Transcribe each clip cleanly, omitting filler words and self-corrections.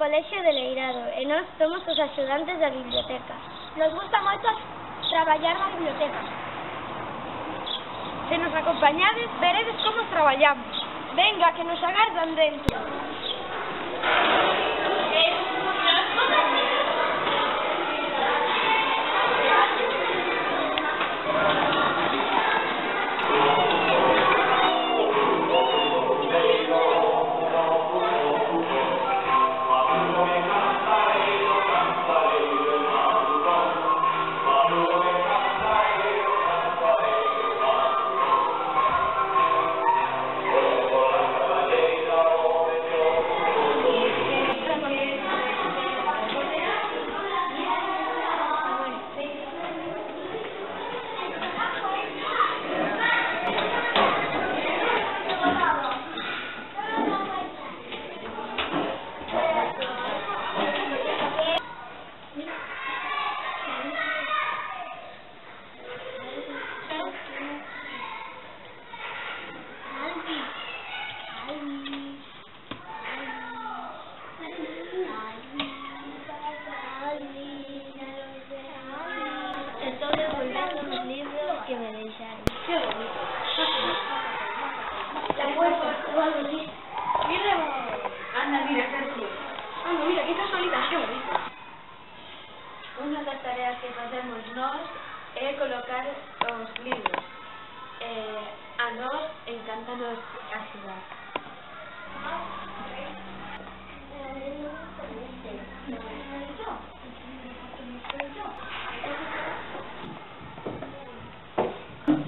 colexio de Leirado e nós somos os axudantes da biblioteca. Nos gusta moito traballar na biblioteca. Se nos acompañades, veredes como traballamos. Venga, que nos agardan dentro. Unha das tareas que facemos nós é colocar os libros. A nós encántanos axudar.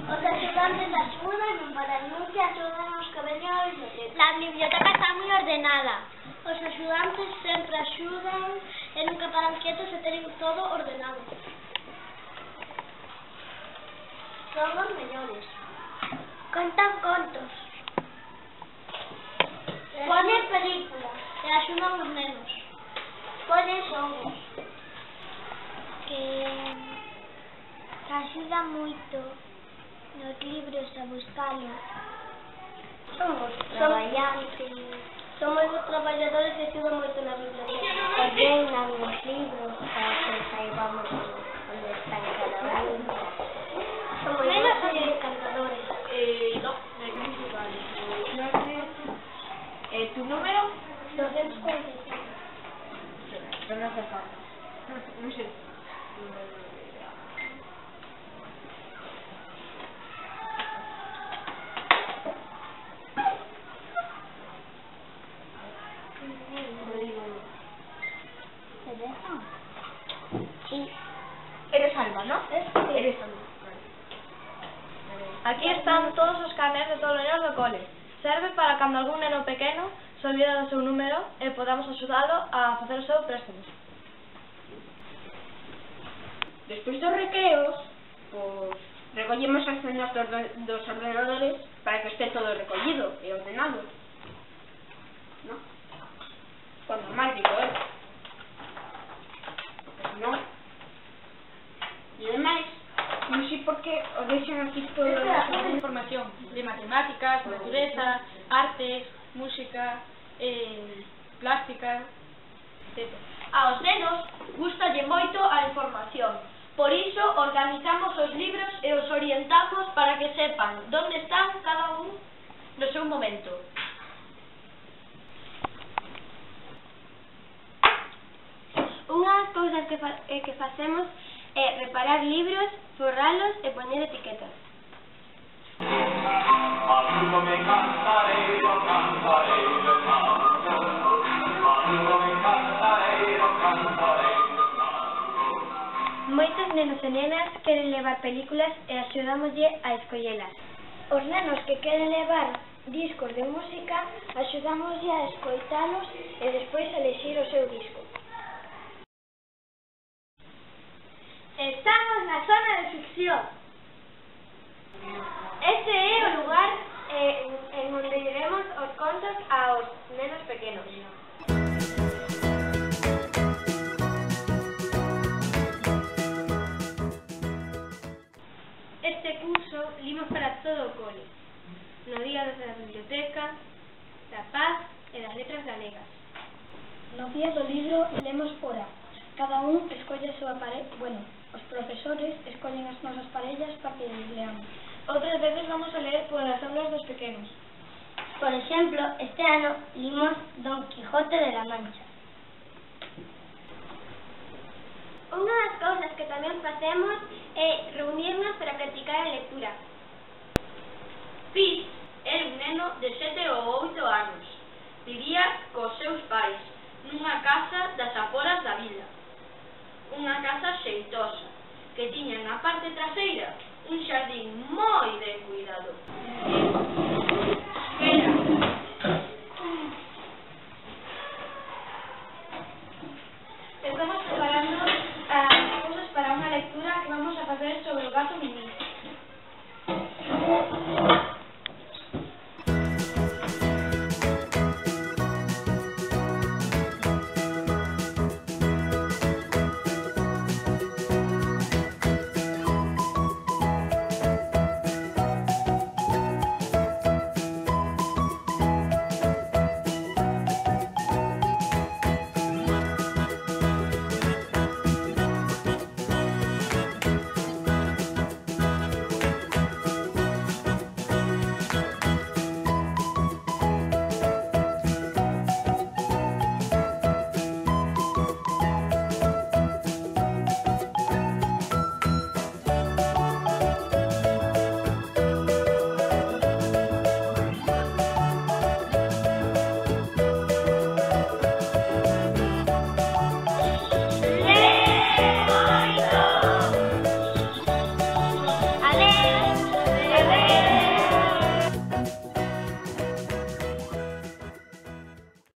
Os axudantes axudan, para non que axudan os que veñen á biblioteca. La biblioteca está moi ordenada. Os axudantes sempre axudan e nunca paran quietos e teñen todo ordenado. Son os mellores. Contan contos. Ponen películas e axudan os nenos. Ponen xogos. Que axuda moito nos libros a buscalo. Somos traballantes. Son moitos traballadores e axudan moito na biblioteca. Ordenan os libros para que saibamos onde están cada uno. Son moi bons encantadores. No es vale. ¿Tu número? 245. No hace falta. No sé. ¿Se dejan? Sí. Eres Alba, ¿no? Sí. Eres Alba. Aquí están todos os carnés de todos os nenos do cole. Serve para cando algún neno pequeno se olvida do seu número e podamos axudalo a facer o seu préstamo. Despois dos recreos, pois, recollemos as cenas dos ordenadores para que este todo recollido e ordenado. ¿No? Cuando mal digo, porque si no... E ademais, non sei por que o deixan aquí todo a Información de matemáticas, natureza, arte, música, plástica, etc. Aos nenos gustalle moito a información. Por iso organizamos os libros e os orientamos para que sepan onde están cada un no seu momento. Unha das cousas que facemos é reparar libros, forralos e poñer etiquetas. Moitos nenos e nenas queren levar películas e axudámoslle a escollelas. Os nenos que queren levar discos de música axudámoslle a escoitalos e despois a elexir o seu disco. Estamos na zona de ficción. Este é o lugar en onde diremos os contos aos nenos pequenos. Este curso limos para todo o cole, no Día da Biblioteca, da Paz e das Letras Galegas. No día do libro lemos ora. Cada un escolle a súa parella, os profesores escollen as nosas parellas para que leamos. Outras veces vamos a ler por as aulas dos pequenos. Por exemplo, este ano limos Don Quijote de la Mancha. Unha das cousas que tamén facemos é reunirnos para practicar a lectura. Pis era un neno de 7 ou 8 anos. Vivía cos seus pais nunha casa das aforas da vila. Unha casa xeitosa, que tiña na parte traseira un xardín moi ben cuidado.